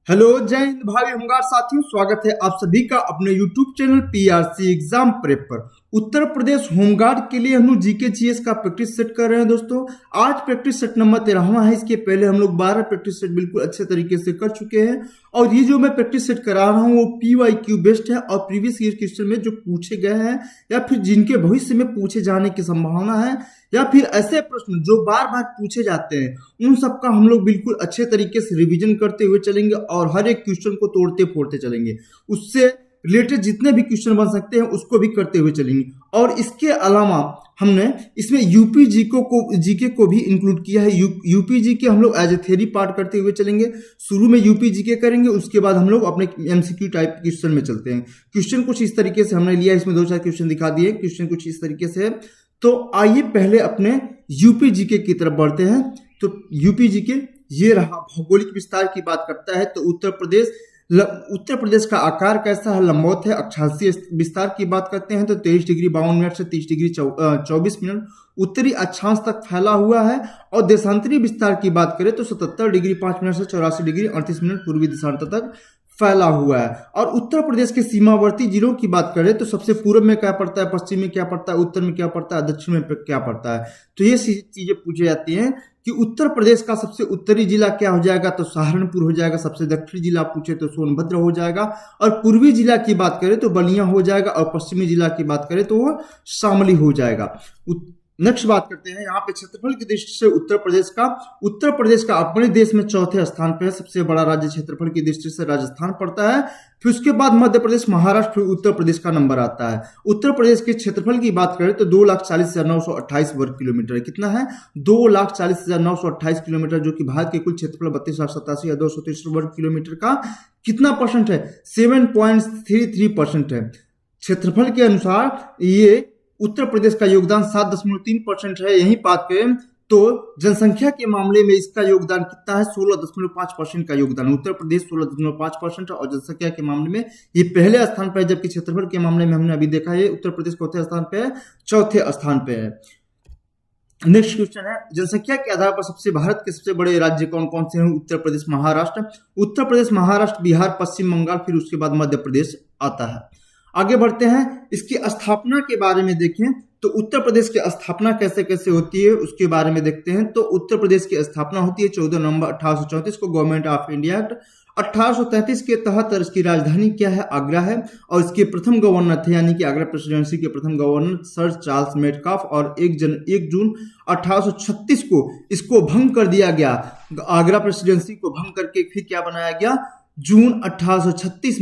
Hello जय हिंद भाई home guard साथियों, स्वागत है आप सभी का अपने YouTube channel PRC exam prep पर। उत्तर प्रदेश होमगार्ड के लिए हम लोग जीके जीएस का प्रैक्टिस सेट कर रहे हैं दोस्तों। आज प्रैक्टिस सेट नंबर 13वां है। इसके पहले हम लोग 12 प्रैक्टिस सेट बिल्कुल अच्छे तरीके से कर चुके हैं और ये जो मैं प्रैक्टिस सेट करा रहा हूँ वो PYQ बेस्ड है और प्रीवियस ईयर क्वेश्चन में जो पूछे गए हैं या फिर जिनके भविष्य में पूछे जाने की संभावना है या फिर ऐसे प्रश्न जो बार बार पूछे जाते हैं उन सब का हम लोग बिल्कुल अच्छे तरीके से रिवीजन करते हुए चलेंगे और हर एक क्वेश्चन को तोड़ते फोड़ते चलेंगे। उससे रिलेटेड जितने भी क्वेश्चन बन सकते हैं उसको भी करते हुए चलेंगे। और इसके अलावा हमने इसमें यूपी जीके को भी इंक्लूड किया है। यूपी जीके हम लोग एज ए थ्योरी पार्ट करते हुए चलेंगे। शुरू में यूपी जीके करेंगे, उसके बाद हम लोग अपने एमसीक्यू टाइप क्वेश्चन में चलते हैं। क्वेश्चन कुछ इस तरीके से हमने लिया, इसमें 2-4 क्वेश्चन दिखा दिए। क्वेश्चन कुछ इस तरीके से है। तो आइए पहले अपने यूपी जीके की तरफ बढ़ते हैं। तो यूपी जीके ये रहा, भौगोलिक विस्तार की बात करता है तो उत्तर प्रदेश का आकार कैसा है, लंबवत है। अक्षांशीय विस्तार की बात करते हैं तो 23 डिग्री 52 मिनट से 30 डिग्री 24 मिनट उत्तरी अक्षांश तक फैला हुआ है। और देशांतरी विस्तार की बात करें तो 77 डिग्री 5 मिनट से 84 डिग्री 38 मिनट पूर्वी देशांतर तक फैला हुआ है। और उत्तर प्रदेश के सीमावर्ती जिलों की बात करें तो सबसे पूर्व में क्या पड़ता है, पश्चिम में क्या पड़ता है, उत्तर में क्या पड़ता है, दक्षिण में क्या पड़ता है। तो ये चीजें पूछी जाती हैं कि उत्तर प्रदेश का सबसे उत्तरी जिला क्या हो जाएगा, तो सहारनपुर हो जाएगा। सबसे दक्षिणी जिला पूछे तो सोनभद्र हो जाएगा। और पूर्वी जिला की बात करें तो बलिया हो जाएगा। और पश्चिमी जिला की बात करें तो वो शामली हो जाएगा। नेक्स्ट बात करते हैं यहाँ पे क्षेत्रफल की दृष्टि से उत्तर प्रदेश का अपने देश में चौथे स्थान पे है। सबसे बड़ा राज्य क्षेत्रफल की दृष्टि से राजस्थान पड़ता है। फिर उसके बाद मध्य प्रदेश, महाराष्ट्र, उत्तर प्रदेश का नंबर आता है। उत्तर प्रदेश के क्षेत्रफल की बात करें तो 2,40,928 वर्ग किलोमीटर। कितना है? 2,40,928 किलोमीटर, जो कि भारत के कुल क्षेत्रफल 32,87,233 वर्ग किलोमीटर का कितना परसेंट है? 7.33% है। क्षेत्रफल के अनुसार ये उत्तर प्रदेश का योगदान 7.3% है। यही बात करें तो जनसंख्या के मामले में इसका योगदान कितना है? 16.5% का योगदान। उत्तर प्रदेश 16.5% है और जनसंख्या के मामले में ये पहले स्थान पर है, जबकि क्षेत्रफल के मामले में हमने अभी देखा है उत्तर प्रदेश चौथे स्थान पे है, चौथे स्थान पे है। नेक्स्ट क्वेश्चन है, जनसंख्या के आधार पर भारत के सबसे बड़े राज्य कौन कौन से हैं? उत्तर प्रदेश, महाराष्ट्र, बिहार, पश्चिम बंगाल, फिर उसके बाद मध्य प्रदेश आता है। आगे बढ़ते हैं, इसकी स्थापना के बारे में देखें तो उत्तर प्रदेश की स्थापना कैसे कैसे होती है उसके बारे में देखते हैं। तो उत्तर प्रदेश की स्थापना होती है 14 नवंबर 1834 को गवर्नमेंट ऑफ इंडिया एक्ट। 1833 के तहत इसकी राजधानी क्या है? आगरा है। और इसके प्रथम गवर्नर थे, यानी कि आगरा प्रेसिडेंसी के प्रथम गवर्नर सर चार्ल्स मेटकाफ। और 1 जून 1836 को इसको भंग कर दिया गया। आगरा प्रेसिडेंसी को भंग करके फिर क्या बनाया गया? जून 1836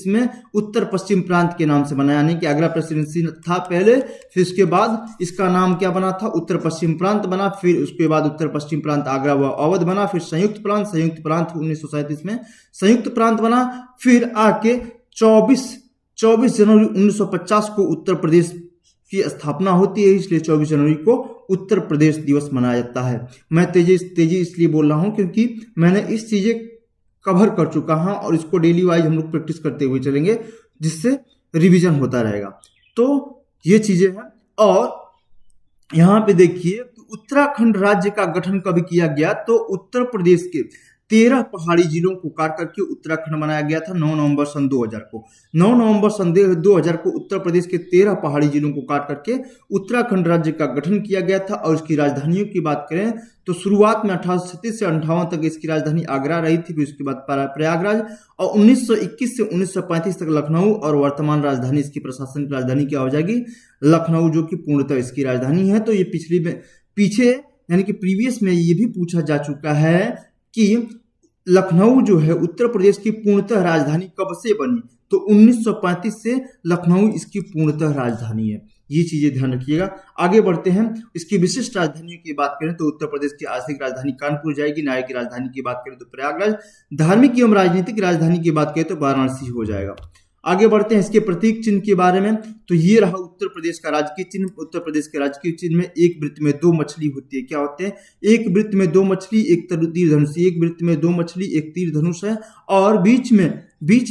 में उत्तर पश्चिम प्रांत के नाम से बना, यानी कि आगरा प्रेसिडेंसी था पहले, फिर उसके बाद इसका नाम क्या बना था? उत्तर पश्चिम प्रांत बना। फिर उसके बाद उत्तर पश्चिम प्रांत आगरा व अवध बना। फिर संयुक्त प्रांत 1937 में संयुक्त प्रांत बना। फिर आके 24 जनवरी 1950 को उत्तर प्रदेश की स्थापना होती है, इसलिए 24 जनवरी को उत्तर प्रदेश दिवस मनाया जाता है। मैं तेजी इसलिए बोल रहा हूं क्योंकि मैंने इस चीजें कवर कर चुका हूं और इसको डेली वाइज हम लोग प्रैक्टिस करते हुए चलेंगे, जिससे रिवीजन होता रहेगा। तो ये चीजें हैं। और यहाँ पे देखिए उत्तराखंड राज्य का गठन कब किया गया? तो उत्तर प्रदेश के 13 पहाड़ी जिलों को काट करके उत्तराखंड बनाया गया था 9 नवंबर सन 2000 को। 9 नवंबर सन 2000 को उत्तर प्रदेश के 13 पहाड़ी जिलों को काट करके उत्तराखंड राज्य का गठन किया गया था। और इसकी राजधानियों की बात करें तो शुरुआत में 1836 से 58 तक इसकी राजधानी आगरा रही थी। फिर उसके बाद प्रयागराज, और 1921 से 1935 तक लखनऊ। और वर्तमान राजधानी इसकी प्रशासनिक राजधानी क्या हो जाएगी? लखनऊ, जो कि पूर्णतः इसकी राजधानी है। तो ये पीछे यानी कि प्रीवियस में ये भी पूछा जा चुका है कि लखनऊ जो है उत्तर प्रदेश की पूर्णतः राजधानी कब से बनी? तो 1935 से लखनऊ इसकी पूर्णतः राजधानी है। ये चीजें ध्यान रखिएगा। आगे बढ़ते हैं, इसकी विशिष्ट राजधानियों की बात करें तो उत्तर प्रदेश की आर्थिक राजधानी कानपुर जाएगी। न्याय की राजधानी की बात करें तो प्रयागराज। धार्मिक एवं राजनीतिक राजधानी की बात करें तो वाराणसी हो जाएगा। आगे बढ़ते हैं इसके प्रतीक चिन्ह के बारे में। तो ये रहा उत्तर प्रदेश का राजकीय चिन्ह। उत्तर प्रदेश के राजकीय चिन्ह में एक वृत्त में 2 मछली होती है। क्या होते हैं? एक वृत्त में 2 मछली, एक तीर धनुष। एक वृत्त में 2 मछली, एक तीर धनुष है। और बीच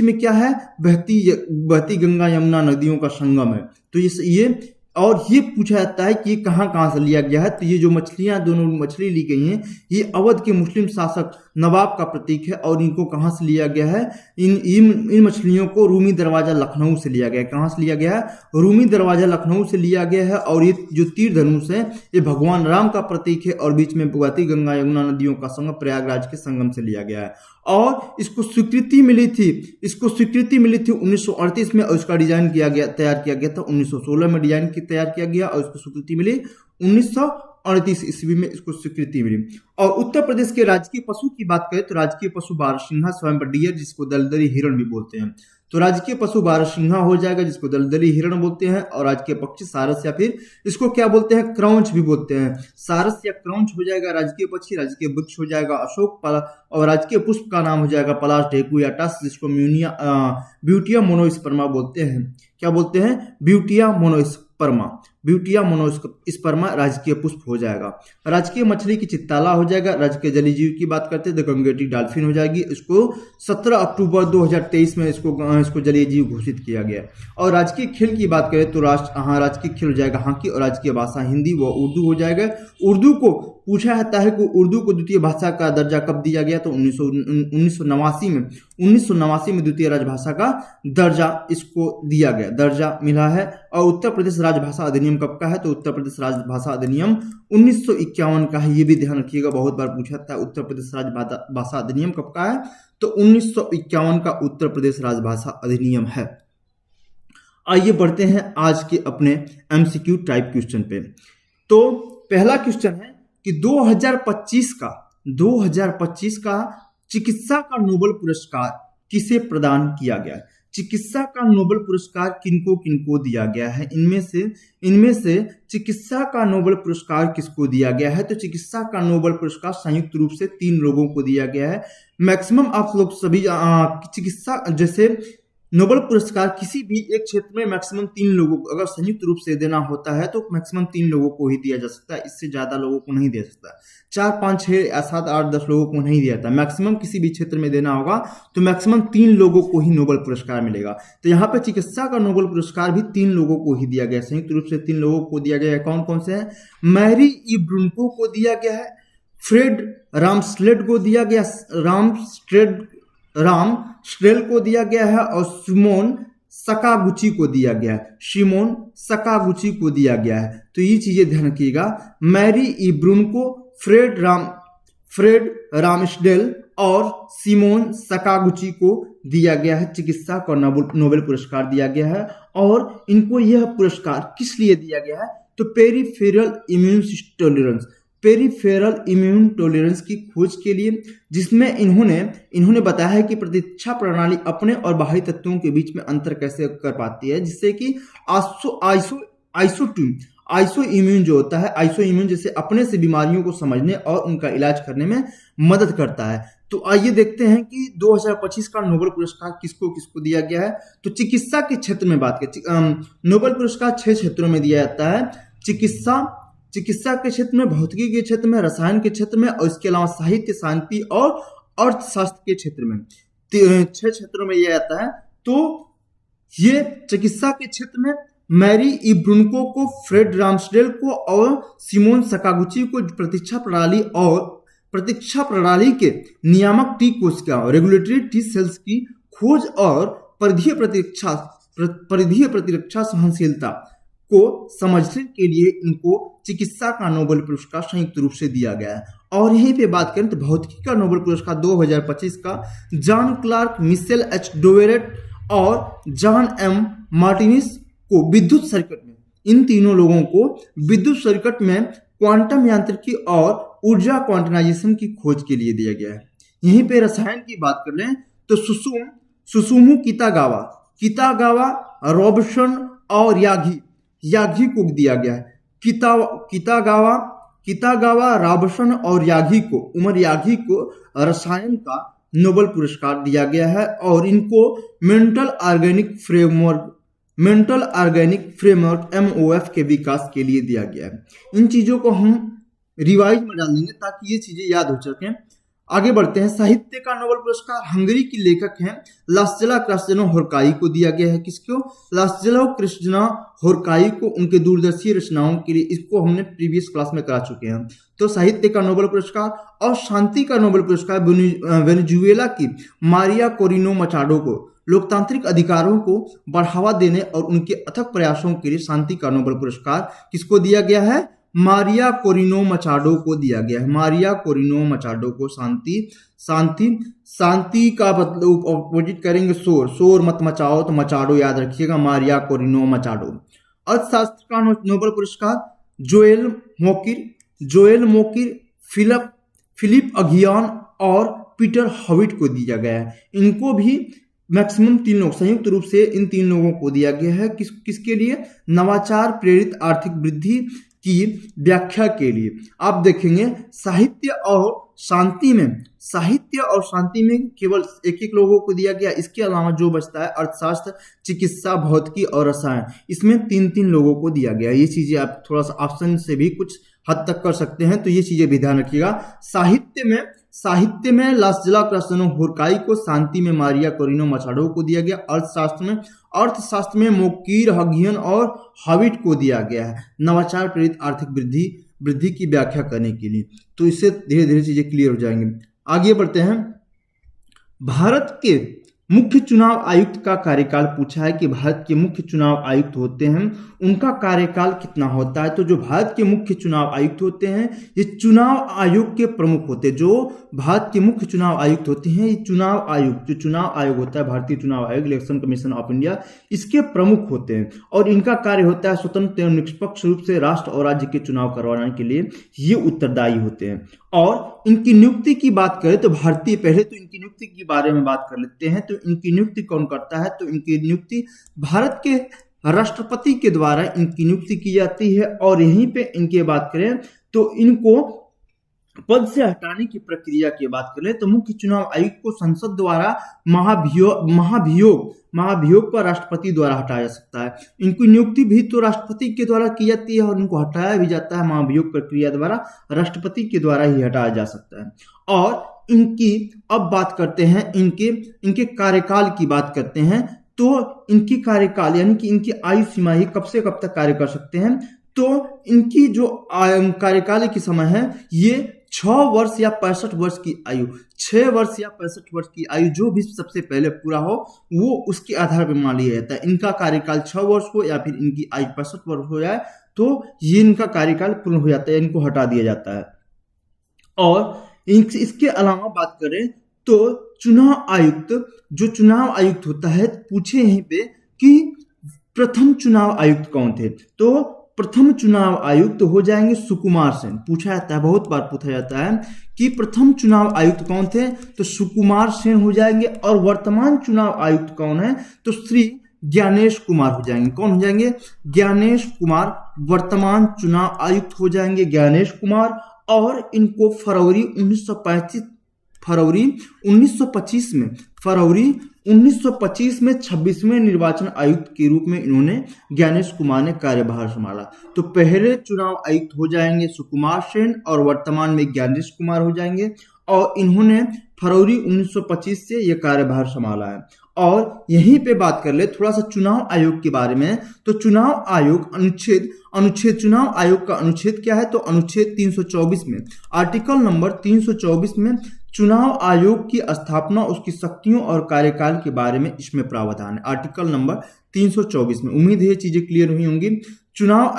में क्या है? बहती गंगा यमुना नदियों का संगम है। तो ये और ये पूछा जाता है कि ये कहाँ से लिया गया है। तो ये जो मछलियां, दोनों मछली ली गई हैं, ये अवध के मुस्लिम शासक नवाब का प्रतीक है। और इनको कहाँ से लिया गया है? इन मछलियों को रूमी दरवाजा लखनऊ से लिया गया है। कहाँ से लिया गया है? रूमी दरवाजा लखनऊ से लिया गया है। और ये जो तीर धनुष है ये भगवान राम का प्रतीक है और बीच में बहती गंगा यमुना नदियों का संगम प्रयागराज के संगम से लिया गया है। और इसको स्वीकृति मिली थी 1938 में और इसका डिजाइन तैयार किया गया था 1916 में तैयार किया गया और इसको स्वीकृति मिली 1938 ईस्वी में इसको स्वीकृति मिली। और उत्तर प्रदेश के राजकीय पशु की बात करें तो राजकीय पशु बारहसिंघा स्वयंवर डियर जिसको दलदली हिरण भी बोलते हैं। तो राजकीय पशु बारहसिंघा हो जाएगा जिसको दलदली हिरण बोलते हैं। और राजकीय पक्षी सारस या फिर इसको क्या बोलते हैं? क्रौंच भी बोलते हैं। सारस या क्रौंच हो जाएगा राजकीय पक्षी। राजकीय वृक्ष हो जाएगा अशोक। और राजकीय पुष्प का नाम हो जाएगा पलाश, ढेकू या टस जिसको ब्यूटिया मोनोस्पर्मा बोलते हैं। क्या बोलते हैं? ब्यूटिया मोनोस्पर्मा राजकीय पुष्प हो जाएगा। राजकीय मछली की चित्ताला हो जाएगा। राजकीय जलीय जीव की बात करते हैं तो गंगेटी डॉल्फिन हो जाएगी। इसको 17 अक्टूबर 2023 में इसको जलीय जीव घोषित किया गया। और राजकीय खेल की बात करें तो राजकीय खेल हो जाएगा हॉकी। और राजकीय भाषा हिंदी व उर्दू हो जाएगा। उर्दू को पूछा जाता है कि उर्दू को द्वितीय भाषा का दर्जा कब दिया गया? तो 1989 में द्वितीय राजभाषा का दर्जा इसको दिया गया, दर्जा मिला है। और उत्तर प्रदेश राजभाषा अधिनियम कब का है? तो उत्तर प्रदेश राजभाषा अधिनियम 1951 का है। ये भी ध्यान रखिएगा, बहुत बार पूछा जाता है उत्तर प्रदेश राजभाषा अधिनियम कब का है? तो 1951 का उत्तर प्रदेश राजभाषा अधिनियम है। आइए बढ़ते हैं आज के अपने MCQ टाइप क्वेश्चन पे। तो पहला क्वेश्चन है कि 2025 का चिकित्सा का नोबेल पुरस्कार किसे प्रदान किया गया है? चिकित्सा का नोबेल पुरस्कार किनको दिया गया है? इनमें से चिकित्सा का नोबेल पुरस्कार किसको दिया गया है? तो चिकित्सा का नोबेल पुरस्कार संयुक्त रूप से 3 लोगों को दिया गया है। मैक्सिमम आप लोग सभी चिकित्सा जैसे नोबेल पुरस्कार किसी भी एक क्षेत्र में मैक्सिमम 3 लोगों को अगर संयुक्त रूप से देना होता है तो मैक्सिमम 3 लोगों को ही दिया जा सकता है। इससे ज्यादा लोगों को नहीं दे सकता। 4, 5, 6, 7, 8, 10 लोगों को नहीं दिया जाता। मैक्सिमम किसी भी क्षेत्र में देना होगा तो मैक्सिमम 3 लोगों को ही नोबेल पुरस्कार मिलेगा। तो यहाँ पे चिकित्सा का नोबेल पुरस्कार भी 3 लोगों को ही दिया गया, संयुक्त रूप से 3 लोगों को दिया गया है। कौन कौन से हैं? मैरी ई ब्रुनको को दिया गया है, फ्रेड रामस्लेड को दिया गया, राम स्ट्रेल को दिया गया है और सिमोन सकागुची को दिया गया है। तो ये चीजें ध्यान रखिएगा। मैरी ई ब्रुनको, फ्रेड रामस्डेल और सिमोन सकागुची को दिया गया है चिकित्सा का नोबेल पुरस्कार दिया गया है। और इनको यह पुरस्कार किस लिए दिया गया है? तो पेरिफेरल इम्यून टॉलरेंस की खोज के लिए, जिसमें इन्होंने बताया है कि प्रतिरक्षा प्रणाली अपने और बाहरी तत्वों के बीच में अंतर कैसे कर पाती है, जिससे कि आइसो इम्यून जो होता है, आइसो इम्यून जैसे अपने से बीमारियों को समझने और उनका इलाज करने में मदद करता है। तो आइए देखते हैं कि 2025 का नोबेल पुरस्कार किसको दिया गया है। तो चिकित्सा के क्षेत्र में बात करें, नोबेल पुरस्कार 6 क्षेत्रों में दिया जाता है। चिकित्सा के क्षेत्र में, भौतिकी के क्षेत्र में, रसायन के क्षेत्र में और इसके अलावा साहित्य, शांति और अर्थशास्त्र के क्षेत्र में 6 क्षेत्रों में यह आता है। तो ये चिकित्सा के क्षेत्र में मैरी ई ब्रुनको को, फ्रेड रामस्डेल को और सिमोन सकागुची को प्रतिरक्षा प्रणाली के नियामक टी कोशिका रेगुलेटरी टी सेल्स की खोज और परिधीय प्रतिरक्षा सहनशीलता को समझने के लिए इनको चिकित्सा का नोबेल पुरस्कार संयुक्त रूप से दिया गया है। और यहीं पे बात करें तो भौतिकी का नोबेल पुरस्कार 2025 का जॉन क्लार्क, मिशेल एच डोवेरेट और जॉन एम मार्टिनिस को विद्युत सर्किट में, इन तीनों लोगों को विद्युत सर्किट में क्वांटम यांत्रिकी और ऊर्जा क्वांटाइजेशन की खोज के लिए दिया गया है। यहीं पे रसायन की बात कर लें तो सुसुमु कितागावा, रॉबसन और यागी को दिया गया है। कितागावा, रॉबसन और उमर यागी को रसायन का नोबेल पुरस्कार दिया गया है। और इनको मेंटल ऑर्गेनिक फ्रेमवर्क MOF के विकास के लिए दिया गया है। इन चीजों को हम रिवाइज में डाल देंगे ताकि ये चीजें याद हो सकें। आगे बढ़ते हैं। साहित्य का नोबेल पुरस्कार हंगरी की लेखक हैं लास्ला कृष्णा होरकाई को दिया गया है। किसको? लास्ला कृष्णा होरकाई को, उनके दूरदर्शी रचनाओं के लिए। इसको हमने प्रीवियस क्लास में करा चुके हैं। तो साहित्य का नोबेल पुरस्कार और शांति का नोबेल पुरस्कार वेनेजुएला की मारिया कोरिनो मचाडो को लोकतांत्रिक अधिकारों को बढ़ावा देने और उनके अथक प्रयासों के लिए शांति का नोबेल पुरस्कार किसको दिया गया है? मारिया कोरिनो मचाडो को दिया गया है। मारिया कोरिनो मचाडो को शांति का मतलब ऑपोजिट करेंगे शोर मत मचाओ, तो मचाडो याद रखिएगा, मारिया कोरिनो मचाडो। अर्थशास्त्र का नोबेल पुरस्कार जोएल मोकिर, फिलिप अगियान और पीटर हॉविट को दिया गया है। इनको भी मैक्सिमम 3 लोग, संयुक्त रूप से इन 3 लोगों को दिया गया है। किसके लिए? नवाचार प्रेरित आर्थिक वृद्धि की व्याख्या के लिए। आप देखेंगे साहित्य और शांति में केवल एक लोगों को दिया गया। इसके अलावा जो बचता है अर्थशास्त्र, चिकित्सा, भौतिकी और रसायन, इसमें 3 लोगों को दिया गया। ये चीजें आप थोड़ा सा ऑप्शन से भी कुछ हद तक कर सकते हैं, तो ये चीजें भी ध्यान रखिएगा। साहित्य में लास्ला कृष्णा होरकाई को, शांति में मारिया कोरिनो मचाडो को दिया गया। अर्थशास्त्र में मोकिर अगियान और हॉविट को दिया गया है नवाचार प्रेरित आर्थिक वृद्धि की व्याख्या करने के लिए। तो इससे धीरे धीरे चीजें क्लियर हो जाएंगी। आगे बढ़ते हैं। भारत के मुख्य चुनाव आयुक्त का कार्यकाल पूछा है कि भारत के मुख्य चुनाव आयुक्त होते हैं, उनका कार्यकाल कितना होता है? तो जो भारत के मुख्य चुनाव आयुक्त होते हैं, ये चुनाव आयोग के प्रमुख होते हैं। जो भारत के मुख्य चुनाव आयुक्त होते हैं, ये चुनाव आयोग होता है, भारतीय चुनाव आयोग, इलेक्शन कमीशन ऑफ इंडिया, इसके प्रमुख होते हैं। और इनका कार्य होता है स्वतंत्र एवं निष्पक्ष रूप से राष्ट्र और राज्य के चुनाव करवाने के लिए ये उत्तरदायी होते हैं। और इनकी नियुक्ति की बात करें तो पहले तो इनकी नियुक्ति के बारे में बात कर लेते हैं। तो इनकी नियुक्ति कौन करता है? तो इनकी नियुक्ति भारत के राष्ट्रपति के द्वारा इनकी नियुक्ति की जाती है। और यहीं पे इनकी बात करें तो इनको पद से हटाने की प्रक्रिया की बात करें तो मुख्य चुनाव आयुक्त को संसद द्वारा महाभियोग पर राष्ट्रपति द्वारा हटाया जा सकता है। इनकी नियुक्ति भी तो राष्ट्रपति के द्वारा की जाती है और इनको हटाया भी जाता है महाभियोग प्रक्रिया द्वारा, राष्ट्रपति के द्वारा ही हटाया जा सकता है। और इनकी अब बात करते हैं, इनके कार्यकाल की बात करते हैं। तो इनकी कार्यकाल यानी कि इनकी आयु सीमा ही कब से कब तक कार्य कर सकते हैं? तो इनकी जो कार्यकाल की समय है ये 6 वर्ष या 65 वर्ष की आयु, 6 वर्ष या 65 वर्ष की आयु जो भी सबसे पहले पूरा हो वो उसके आधार पर मान लिया जाता है। इनका कार्यकाल 6 वर्ष हो या फिर इनकी आयु 65 वर्ष हो जाए तो ये इनका कार्यकाल पूर्ण हो जाता है, इनको हटा दिया जाता है। और इसके अलावा बात करें तो चुनाव आयुक्त होता है, पूछे यहीं पे कि प्रथम चुनाव आयुक्त कौन थे? तो प्रथम चुनाव आयुक्त हो जाएंगे सुकुमार सेन। पूछा जाता है, बहुत बार पूछा जाता है कि प्रथम चुनाव आयुक्त कौन थे? तो सुकुमार सेन हो जाएंगे। और वर्तमान चुनाव आयुक्त कौन है? तो श्री ज्ञानेश कुमार हो जाएंगे। कौन हो जाएंगे? ज्ञानेश कुमार वर्तमान चुनाव आयुक्त हो जाएंगे, ज्ञानेश कुमार। और इनको फरवरी 1925 में 26वें निर्वाचन आयुक्त के रूप में इन्होंने ज्ञानेश कुमार ने कार्यभार संभाला। तो पहले चुनाव आयुक्त हो जाएंगे सुकुमार सेन और वर्तमान में ज्ञानेश कुमार हो जाएंगे। और इन्होंने फरवरी 1925 से यह कार्यभार संभाला है। और यहीं पे बात कर ले थोड़ा सा चुनाव आयोग के बारे में। तो चुनाव आयोग अनुच्छेद चुनाव आयोग का अनुच्छेद क्या है? तो अनुच्छेद 324 में, आर्टिकल नंबर 324 में चुनाव आयोग की स्थापना, उसकी शक्तियों और कार्यकाल के बारे में इसमें प्रावधान है। आर्टिकल नंबर 324 में। उम्मीद है ये चीजें क्लियर हुई होंगी। चुनाव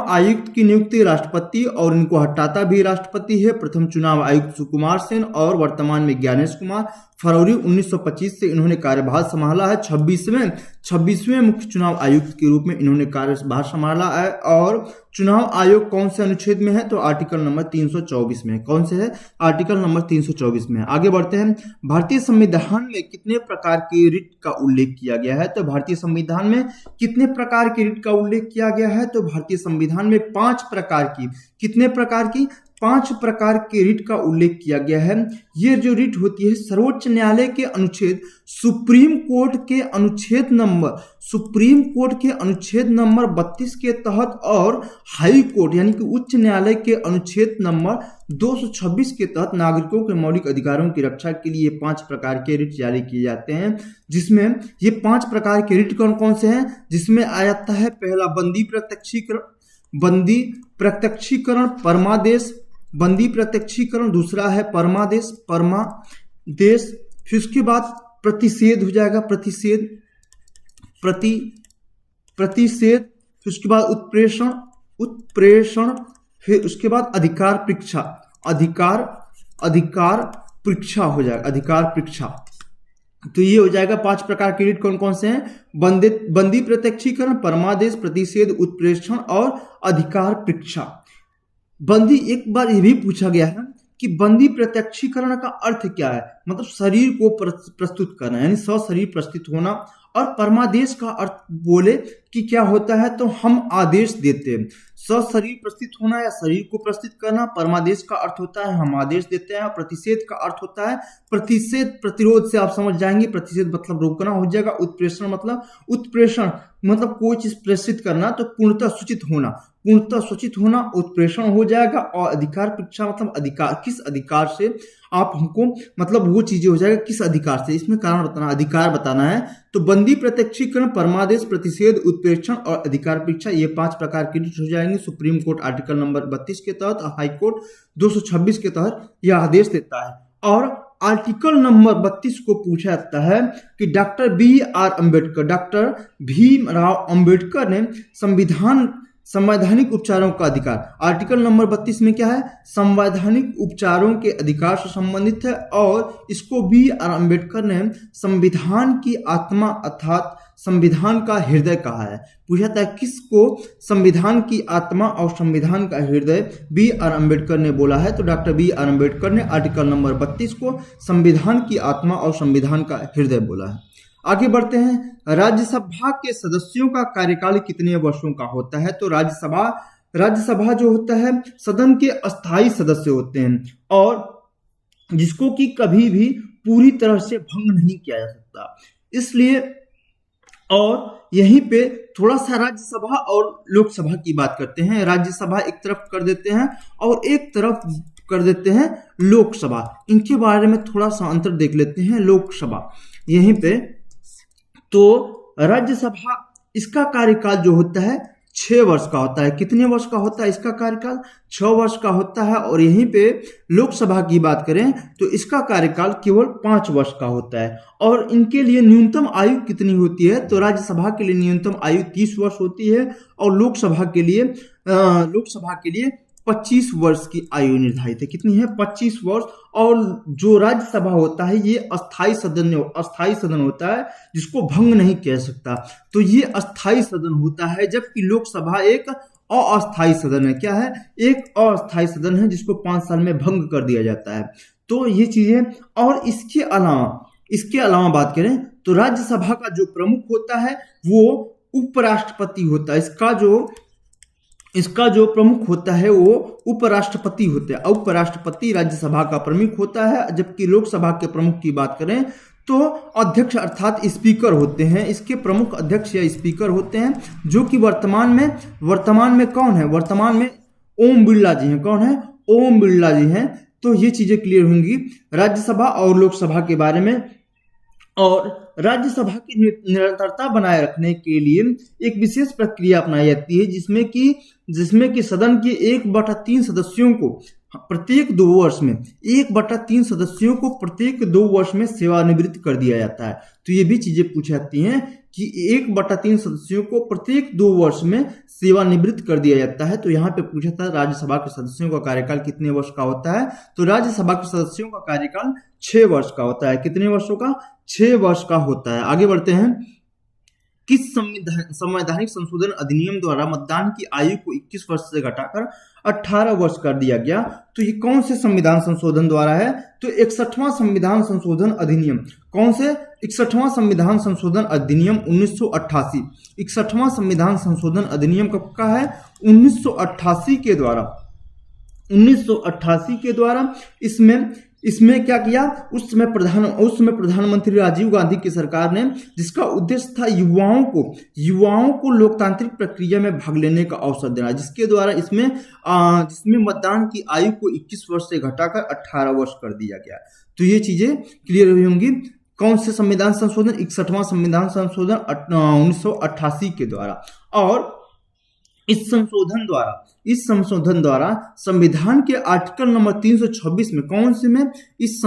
आयुक्त की नियुक्ति राष्ट्रपति और इनको हटाता भी राष्ट्रपति है। प्रथम चुनाव आयुक्त सुकुमार सेन और वर्तमान में ज्ञानेश कुमार। फरवरी 1925 से इन्होंने कार्यभार संभाला है। 26वें मुख्य चुनाव आयुक्त के रूप में इन्होंने कार्यभार संभाला है। और चुनाव आयोग कौन से अनुच्छेद में है? तो आर्टिकल नंबर 324 में। कौन से है? आर्टिकल नंबर 324 में। आगे बढ़ते हैं। भारतीय संविधान में कितने प्रकार की रिट का उल्लेख किया गया है? तो भारतीय संविधान में कितने प्रकार की रिट का उल्लेख किया गया है? तो भारतीय संविधान में 5 प्रकार की, कितने प्रकार की? 5 प्रकार के रिट का उल्लेख किया गया है। ये जो रिट होती है सर्वोच्च न्यायालय के अनुच्छेद सुप्रीम कोर्ट के अनुच्छेद नंबर 32 के तहत और हाई कोर्ट यानी कि उच्च न्यायालय के अनुच्छेद नंबर 226 के तहत नागरिकों के मौलिक अधिकारों की रक्षा के लिए 5 प्रकार के रिट जारी किए जाते हैं। जिसमें ये 5 प्रकार के रिट कौन कौन से हैं, जिसमें आ जाता है पहला बंदी प्रत्यक्षीकरण परमादेश, बंदी प्रत्यक्षीकरण, दूसरा है परमादेश, फिर उसके बाद प्रतिषेध हो जाएगा, प्रतिषेध, फिर उसके बाद उत्प्रेषण, फिर उसके बाद अधिकार परीक्षा हो जाएगा, अधिकार परीक्षा। तो ये हो जाएगा 5 प्रकार के रिट कौन कौन से हैं, बंदी प्रत्यक्षीकरण, परमादेश, प्रतिषेध, उत्प्रेषण और अधिकार परीक्षा। बंदी, एक बार ये भी पूछा गया है कि बंदी प्रत्यक्षीकरण का अर्थ क्या है, मतलब शरीर को प्रस्तुत करना यानी सशरीर प्रस्तुत होना। और परमादेश का अर्थ बोले कि क्या होता है, तो हम आदेश देते हैं, सशरीर प्रस्तुत होना या शरीर को प्रस्तुत करना। परमादेश का अर्थ होता है हम आदेश देते हैं। प्रतिषेध का अर्थ होता है प्रतिषेध, प्रतिरोध से आप समझ जाएंगे, प्रतिषेध मतलब रोकना हो जाएगा। उत्प्रेषण मतलब कोई चीज प्रेषित करना, तो पूर्णतः सूचित होना उत्प्रेषण हो जाएगा। और अधिकार परीक्षा मतलब अधिकार, किस अधिकार से आप हमको, मतलब वो चीजें हो जाएगा किस अधिकार से, इसमें कारण बताना, अधिकार बताना है। तो बंदी प्रत्यक्षीकरण, परमादेश, प्रतिषेध, उत्प्रेक्षण और अधिकार परीक्षा, ये 5 प्रकार के रिट हो जाएंगे। सुप्रीम कोर्ट आर्टिकल नंबर 32 के तहत, हाई कोर्ट 226 के तहत यह आदेश देता है। और आर्टिकल नंबर 32 को पूछा जाता है कि डॉक्टर भीमराव अंबेडकर ने संवैधानिक उपचारों का अधिकार, आर्टिकल नंबर 32 में क्या है, संवैधानिक उपचारों के अधिकार से संबंधित है। और इसको B.R. अम्बेडकर ने संविधान की आत्मा अर्थात संविधान का हृदय कहा है। पूछा था किसको संविधान की आत्मा और संविधान का हृदय B.R. अम्बेडकर ने बोला है, तो डॉक्टर B.R. अम्बेडकर ने आर्टिकल नंबर 32 को संविधान की आत्मा और संविधान का हृदय बोला है। आगे बढ़ते हैं। राज्यसभा के सदस्यों का कार्यकाल कितने वर्षों का होता है, तो राज्यसभा जो होता है सदन के अस्थायी सदस्य होते हैं और जिसको कि कभी भी पूरी तरह से भंग नहीं किया जा सकता। इसलिए और यहीं पे थोड़ा सा राज्यसभा और लोकसभा की बात करते हैं। राज्यसभा एक तरफ कर देते हैं और एक तरफ कर देते हैं लोकसभा। इनके बारे में थोड़ा सा अंतर देख लेते हैं। लोकसभा यहीं पे, तो राज्यसभा इसका कार्यकाल जो होता है 6 वर्ष का होता है। कितने वर्ष का होता है इसका कार्यकाल? 6 वर्ष का होता है। और यहीं पे लोकसभा की बात करें तो इसका कार्यकाल केवल 5 वर्ष का होता है। और इनके लिए न्यूनतम आयु कितनी होती है, तो राज्यसभा के लिए न्यूनतम आयु 30 वर्ष होती है और लोकसभा के लिए 25 वर्ष की आयु निर्धारित है। कितनी है? 25 वर्ष। और जो राज्यसभा होता है ये अस्थाई सदन होता है जिसको भंग नहीं किया जा सकता, तो ये अस्थाई सदन होता है। जबकि लोकसभा एक अस्थाई सदन है। क्या है? एक अस्थाई सदन है जिसको 5 साल में भंग कर दिया जाता है। तो ये चीजें, और इसके अलावा बात करें तो राज्यसभा का जो प्रमुख होता है वो उपराष्ट्रपति होता है। इसका जो प्रमुख होता है वो उपराष्ट्रपति होता है। उपराष्ट्रपति राज्यसभा का प्रमुख होता है। जबकि लोकसभा के प्रमुख की बात करें तो अध्यक्ष अर्थात स्पीकर होते हैं। इसके प्रमुख अध्यक्ष या स्पीकर होते हैं, जो कि वर्तमान में कौन है? वर्तमान में ओम बिरला जी हैं। कौन है? ओम बिरला जी हैं। तो ये चीजें क्लियर होंगी राज्यसभा और लोकसभा के बारे में। और राज्यसभा की निरंतरता बनाए रखने के लिए एक विशेष प्रक्रिया अपनाई जाती है, जिसमें कि सदन के 1/3 सदस्यों को प्रत्येक 2 वर्ष में 1/3 सदस्यों को प्रत्येक 2 वर्ष में सेवानिवृत्त कर दिया जाता है। तो ये भी चीजें पूछी जाती हैं कि 1/3 सदस्यों को प्रत्येक 2 वर्ष में सेवानिवृत्त कर दिया जाता है। तो यहाँ पे पूछा था राज्यसभा के सदस्यों का कार्यकाल कितने वर्ष का होता है, तो राज्यसभा के सदस्यों का कार्यकाल 6 वर्ष का होता है। कितने वर्षों का? 6 वर्ष का होता है। आगे बढ़ते हैं। किस संवैधानिक संशोधन अधिनियम द्वारा मतदान की आयु को 21 वर्ष से घटाकर 18 वर्ष कर दिया गया? तो ये कौन से संविधान संशोधन द्वारा है? तो 61वां संविधान संशोधन अधिनियम। कौन से? 61वां संविधान संशोधन अधिनियम 1988। 61वां संविधान संशोधन अधिनियम कब का है? 1988 के द्वारा 1988 के द्वारा इसमें क्या किया, उस समय प्रधानमंत्री राजीव गांधी की सरकार ने, जिसका उद्देश्य था युवाओं को लोकतांत्रिक प्रक्रिया में भाग लेने का अवसर देना, जिसके द्वारा जिसमें मतदान की आयु को 21 वर्ष से घटाकर 18 वर्ष कर दिया गया। तो ये चीजें क्लियर हुई होंगी। कौन से संविधान संशोधन? 61वां संविधान संशोधन 1988 के द्वारा। और इस संशोधन द्वारा संविधान के आर्टिकल नंबर 326 में, कौन से में, इस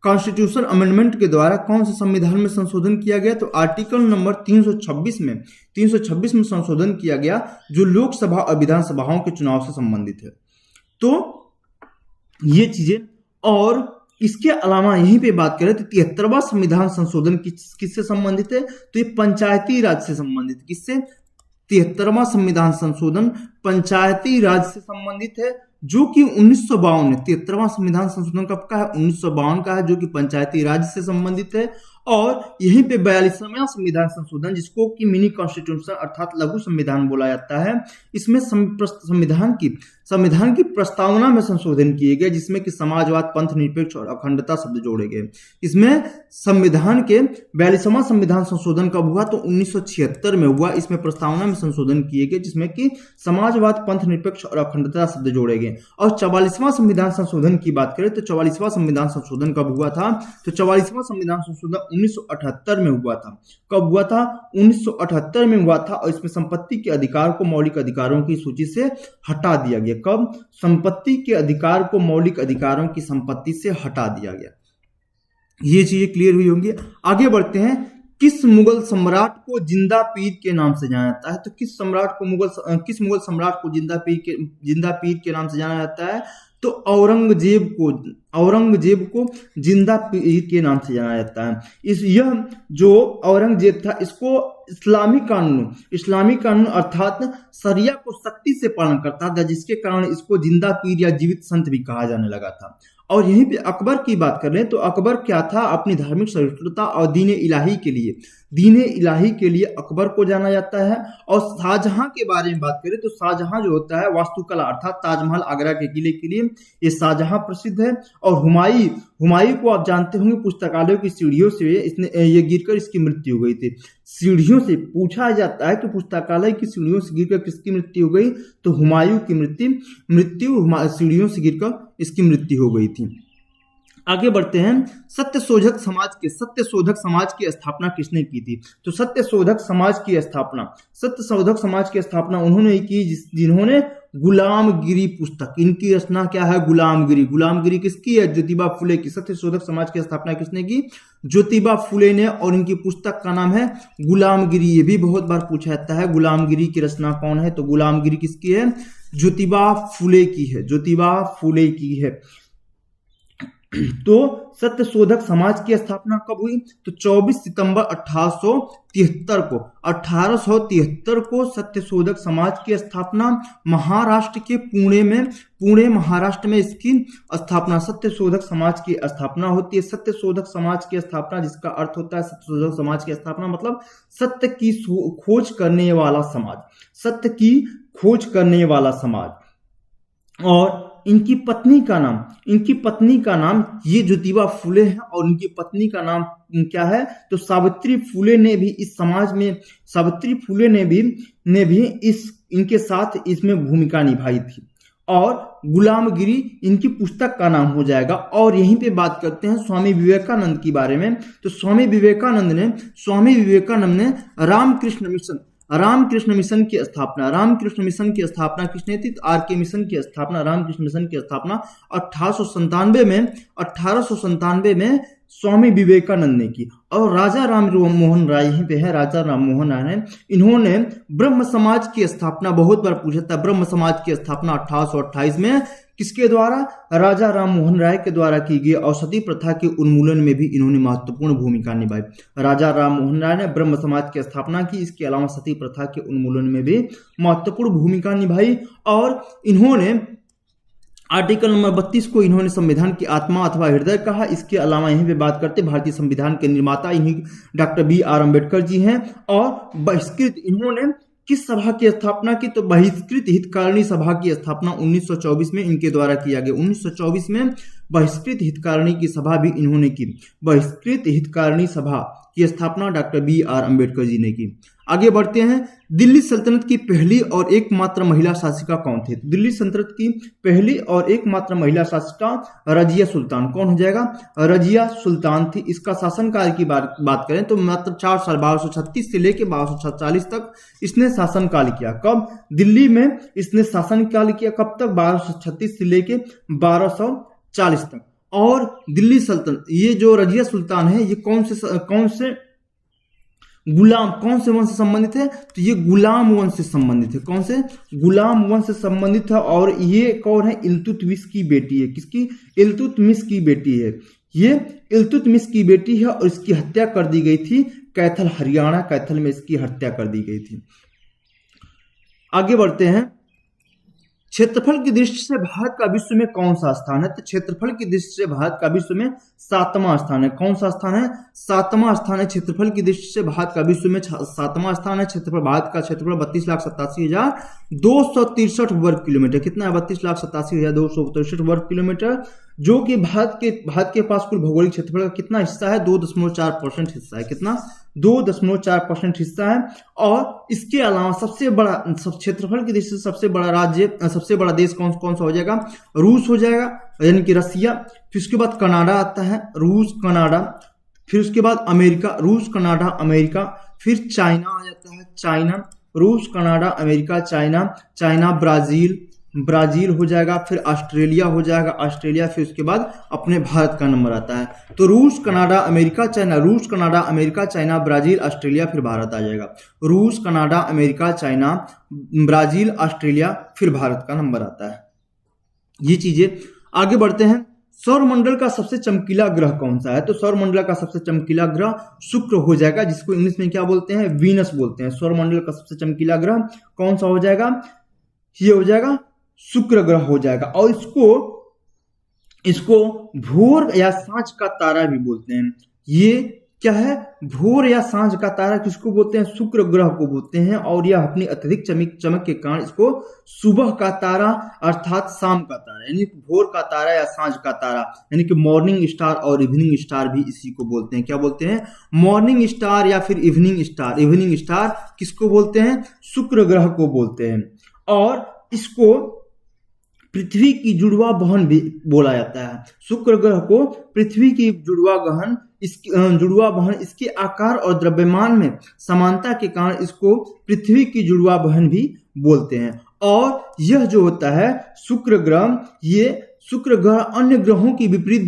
कॉन्स्टिट्यूशन अमेंडमेंट के द्वारा कौन से संविधान में संशोधन किया गया? तो आर्टिकल नंबर 326 में संशोधन किया गया, जो लोकसभा और विधानसभाओं के चुनाव से संबंधित है। तो ये चीजें, और इसके अलावा यहीं पे बात करें तो 73वां संविधान संशोधन किससे संबंधित है? तो ये पंचायती राज से संबंधित। किससे? 73वां संविधान संशोधन पंचायती राज से संबंधित है, जो कि 1952 है। 73वां संविधान संशोधन कब का है? 1952 का है, जो कि पंचायती राज से संबंधित है। और यहीं पे 42वां संविधान संशोधन, जिसको कि मिनी कॉन्स्टिट्यूशन अर्थात लघु संविधान बोला जाता है, इसमें संविधान की प्रस्तावना में संशोधन किए गए, जिसमें कि समाजवाद, पंथ निरपेक्ष और अखंडता शब्द जोड़े गए। इसमें संविधान के 42वां संविधान संशोधन कब हुआ? तो 1976 में हुआ। इसमें प्रस्तावना में संशोधन किए गए, जिसमें कि समाजवाद, पंथ निरपेक्ष और अखंडता शब्द जोड़े गए। और 44वां संविधान संशोधन की बात करें तो 44वां संविधान संशोधन कब हुआ था? तो 44वां संविधान संशोधन 1978 में हुआ था। कब हुआ था? 1978 में हुआ था। और इसमें संपत्ति के अधिकार को मौलिक अधिकारों की सूची से हटा दिया गया। कब? संपत्ति के अधिकार को मौलिक अधिकारों की संपत्ति से हटा दिया गया। ये चीजें क्लियर हुई होंगी। आगे बढ़ते हैं। किस मुगल सम्राट को जिंदा पीर के नाम से जाना जाता है? तो किस मुगल सम्राट को जिंदा पीर के नाम से जाना जाता है? तो औरंगजेब को जिंदा पीर के नाम से जाना जाता है। यह जो औरंगजेब था, इसको इस्लामी कानून अर्थात शरिया को सख्ती से पालन करता था, जिसके कारण इसको जिंदा पीर या जीवित संत भी कहा जाने लगा था। और यहीं पे अकबर की बात कर रहे हैं तो अकबर क्या था? अपनी धार्मिक सहिष्णुता और दीन इलाही के लिए अकबर को जाना जाता है। और शाहजहां के बारे में बात करें तो शाहजहां जो होता है वास्तुकला अर्थात ताजमहल आगरा के किले के लिए ये शाहजहां प्रसिद्ध है। और हुमायूं को आप जानते होंगे, पुस्तकालयों की सीढ़ियों से ये गिरकर इसकी मृत्यु हो गई थी। सीढ़ियों से पूछा जाता है कि पुस्तकालय की सीढ़ियों से गिरकर किसकी मृत्यु हो गई? तो हुमायूं की मृत्यु सीढ़ियों से गिरकर इसकी मृत्यु हो गई थी। आगे बढ़ते हैं। सत्यशोधक समाज की स्थापना किसने की थी? तो सत्यशोधक समाज की स्थापना उन्होंने की जिन्होंने गुलामगिरी पुस्तक, इनकी रचना क्या है? गुलामगिरी किसकी है? ज्योतिबा फुले की। सत्यशोधक समाज की स्थापना किसने की? ज्योतिबा फुले ने। और इनकी पुस्तक का नाम है गुलामगिरी। ये भी बहुत बार पूछा जाता है, गुलामगिरी की रचना कौन है? तो गुलामगिरी किसकी है? ज्योतिबा फुले की है। तो सत्यशोधक समाज की स्थापना कब हुई? तो 24 सितंबर 1873 को सत्यशोधक समाज की स्थापना महाराष्ट्र के पुणे महाराष्ट्र में इसकी स्थापना सत्यशोधक समाज की स्थापना होती है। सत्यशोधक समाज की स्थापना, जिसका अर्थ होता है सत्यशोधक समाज की स्थापना मतलब सत्य की खोज करने वाला समाज। और इनकी पत्नी का नाम ये ज्योतिबा फुले है। और इनकी पत्नी का नाम क्या है? तो सावित्री फुले ने भी इस समाज में इनके साथ इसमें भूमिका निभाई थी। और गुलामगिरी इनकी पुस्तक का नाम हो जाएगा। और यहीं पे बात करते हैं स्वामी विवेकानंद के बारे में। तो स्वामी विवेकानंद ने रामकृष्ण मिशन की स्थापना किसने थी? रामकृष्ण मिशन की स्थापना 1897 में स्वामी विवेकानंद ने की। और राजा राम मोहन राय यहीं पे है, राजा राम मोहन राय ने, इन्होंने ब्रह्म समाज की स्थापना, बहुत बार पूछा था, ब्रह्म समाज की स्थापना 1828 में किसके द्वारा? राजा राम मोहन राय के द्वारा की गई। और सती प्रथा के उन्मूलन में भी इन्होंने महत्वपूर्ण भूमिका निभाई। राजा राम मोहन राय ने ब्रह्म समाज की स्थापना की, इसके अलावा सती प्रथा के उन्मूलन में भी महत्वपूर्ण भूमिका निभाई। और इन्होंने आर्टिकल नंबर 32 को इन्होंने संविधान की आत्मा अथवा हृदय कहा। इसके अलावा यहीं पे बात करते भारतीय संविधान के निर्माता इन्हीं doctor B are Ambedkar ji हैं। और किस सभा की स्थापना की? तो बहिष्कृत हितकारिणी सभा की स्थापना 1924 में इनके द्वारा किया गया। 1924 में बहिष्कृत हितकारिणी की सभा भी इन्होंने की। बहिष्कृत हितकारिणी सभा की स्थापना डॉक्टर B.R. अम्बेडकर जी ने की। आगे बढ़ते हैं, दिल्ली सल्तनत की पहली और एकमात्र महिला शासिका कौन थी? दिल्ली सल्तनत की पहली और एकमात्र महिला शासिका रजिया सुल्तान। कौन हो जाएगा? रजिया सुल्तान थी। इसका शासनकाल की बात करें तो मात्र 4 साल, 1236 से लेकर 1247 तक इसने शासनकाल किया। कब? दिल्ली में इसने शासनकाल किया। कब तक? 1236 से लेकर 1240 तक। और दिल्ली सल्तनत, ये जो रजिया सुल्तान है, ये कौन से वंश से संबंधित है? तो ये गुलाम वंश से संबंधित है। कौन से? गुलाम वंश से संबंधित है। और ये कौन है? इल्तुतमिश की बेटी है। किसकी? इल्तुतमिश की बेटी है। ये इल्तुतमिश की बेटी है और इसकी हत्या कर दी गई थी कैथल, हरियाणा कैथल में इसकी हत्या कर दी गई थी। आगे बढ़ते हैं, क्षेत्रफल की दृष्टि से भारत का विश्व में कौन सा स्थान है? तो क्षेत्रफल की दृष्टि से भारत का विश्व में 7वां स्थान है। कौन सा स्थान है? 7वां स्थान है। क्षेत्रफल की दृष्टि से भारत का विश्व में 7वां स्थान है। क्षेत्रफल, भारत का क्षेत्रफल 32,87,263 वर्ग किलोमीटर। कितना है? 32,87,263 वर्ग किलोमीटर, जो कि भारत के पास कुल भौगोलिक क्षेत्रफल का कितना हिस्सा है? 2.4% हिस्सा है। कितना? 2.4% हिस्सा है। और इसके अलावा सबसे बड़ा क्षेत्रफल की दृष्टि से सबसे बड़ा राज्य, सबसे बड़ा देश कौन सा हो जाएगा? रूस हो जाएगा, यानी कि रसिया। फिर उसके बाद कनाडा आता है, रूस, कनाडा। फिर उसके बाद अमेरिका, रूस, कनाडा, अमेरिका। फिर चाइना आ जाता है, चाइना, रूस, कनाडा, अमेरिका, चाइना, ब्राजील हो जाएगा। फिर ऑस्ट्रेलिया हो जाएगा, ऑस्ट्रेलिया। फिर उसके बाद अपने भारत का नंबर आता है। तो रूस, कनाडा, अमेरिका, चाइना, रूस, Canada, America, China, Brazil, Australia, फिर भारत आ जाएगा। रूस, Canada, America, China, Brazil, Australia, फिर भारत का नंबर आता है। ये चीजें। आगे बढ़ते हैं, सौरमंडल का सबसे चमकीला ग्रह कौन सा है? तो सौरमंडल का सबसे चमकीला ग्रह शुक्र हो जाएगा, जिसको इंग्लिश में क्या बोलते हैं? वीनस बोलते हैं। सौरमंडल का सबसे चमकीला ग्रह कौन सा हो जाएगा? ये हो जाएगा शुक्र ग्रह हो जाएगा। और इसको भोर या सांझ का तारा भी बोलते हैं। ये क्या है? भोर या सांझ का तारा किसको बोलते हैं? शुक्र ग्रह को बोलते हैं। और यह अपनी अत्यधिक चमक के कारण इसको सुबह का तारा अर्थात शाम का तारा, यानी भोर का तारा या सांझ का तारा, यानी कि मॉर्निंग स्टार और इवनिंग स्टार भी इसी को बोलते हैं। क्या बोलते हैं? मॉर्निंग स्टार या फिर इवनिंग स्टार। इवनिंग स्टार किसको बोलते हैं? शुक्र ग्रह को बोलते हैं। और इसको पृथ्वी की जुड़वा बहन भी बोला जाता है। शुक्र ग्रह को पृथ्वी की जुड़वा बहन, इसके आकार और द्रव्यमान में समानता के कारण इसको पृथ्वी की जुड़वा बहन भी बोलते हैं। और यह जो होता है शुक्र ग्रह, ये शुक्र ग्रह अन्य ग्रहों की विपरीत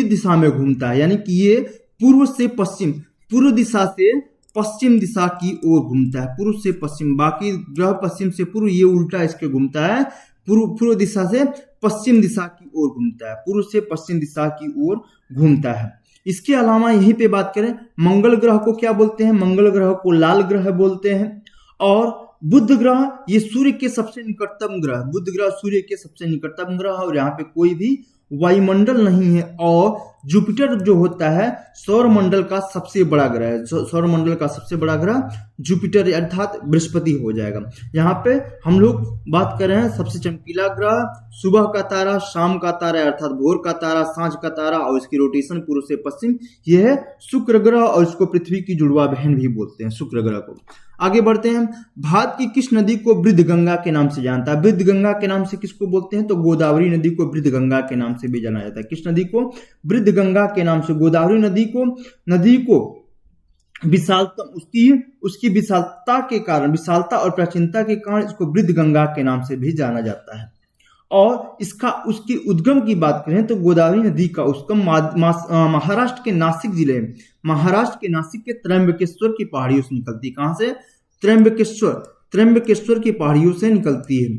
दिशा में घूमता है, यानी कि ये पूर्व दिशा से पश्चिम दिशा की ओर घूमता है। पूर्व से पश्चिम, बाकी ग्रह पश्चिम से पूर्व, ये उल्टा इसके घूमता है। पूर्व दिशा से पश्चिम दिशा की ओर घूमता है। पूर्व से पश्चिम दिशा की ओर घूमता है। इसके अलावा यहीं पे बात करें, मंगल ग्रह को क्या बोलते हैं? मंगल ग्रह को लाल ग्रह बोलते हैं। और बुध ग्रह, ये सूर्य के सबसे निकटतम ग्रह, बुध ग्रह सूर्य के सबसे निकटतम ग्रह, और यहाँ पे कोई भी वायुमंडल नहीं है। और जुपिटर जो होता है सौरमंडल का सबसे बड़ा ग्रह है। सौरमंडल का सबसे बड़ा ग्रह जुपिटर अर्थात बृहस्पति हो जाएगा। यहाँ पे हम लोग बात कर रहे हैं सबसे चमकीला ग्रह, सुबह का तारा, शाम का तारा अर्थात भोर का तारा, सांझ का तारा, और इसकी रोटेशन पूर्व से पश्चिम, यह है शुक्र ग्रह। और इसको पृथ्वी की जुड़वा बहन भी बोलते हैं, शुक्र ग्रह को। आगे बढ़ते हैं, भारत की किस नदी को वृद्धगंगा के नाम से जानता है? वृद्धगंगा के नाम से किसको बोलते हैं? तो गोदावरी नदी को वृद्धगंगा के नाम से भी जाना जाता है। किस नदी को? वृद्धगंगा के नाम से। गोदावरी नदी को विशालता, उसकी विशालता के कारण, विशालता और प्राचीनता के कारण इसको वृद्धगंगा के नाम से भी जाना जाता है। और उसकी उद्गम की बात करें तो गोदावरी नदी का उद्गम महाराष्ट्र के नासिक जिले में, महाराष्ट्र के नासिक के त्र्यंबकेश्वर की पहाड़ियों से निकलती है। कहां से? त्र्यंबकेश्वर की पहाड़ियों से निकलती है।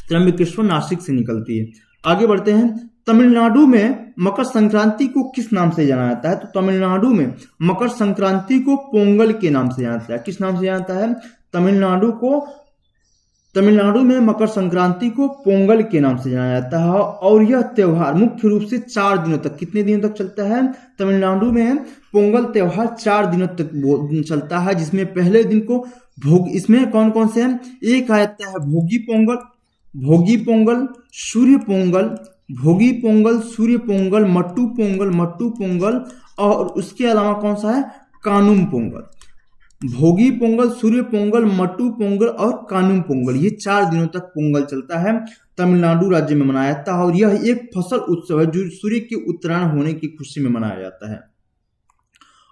त्र्यंबकेश्वर नासिक से निकलती है। आगे बढ़ते हैं, तमिलनाडु में मकर संक्रांति को किस नाम से जाना जाता है? तो तमिलनाडु में मकर संक्रांति को पोंगल के नाम से जाना जाता है। किस नाम से जाना जाता है? तमिलनाडु को तमिलनाडु में मकर संक्रांति को पोंगल के नाम से जाना जाता है और यह त्योहार मुख्य रूप से 4 दिनों तक, कितने दिनों तक चलता है? तमिलनाडु में पोंगल त्योहार 4 दिनों तक चलता है, जिसमें पहले दिन को भोग, इसमें कौन कौन से हैं? एक आता है भोगी पोंगल, सूर्य पोंगल, भोगी पोंगल, सूर्य पोंगल, मट्टू पोंगल और उसके अलावा कौन सा है? कानुम पोंगल। भोगी पोंगल, सूर्य पोंगल, मट्टू पोंगल और कानुम पोंगल, ये 4 दिनों तक पोंगल चलता है, तमिलनाडु राज्य में मनाया जाता है और यह एक फसल उत्सव है जो सूर्य के उत्तरायण होने की खुशी में मनाया जाता है।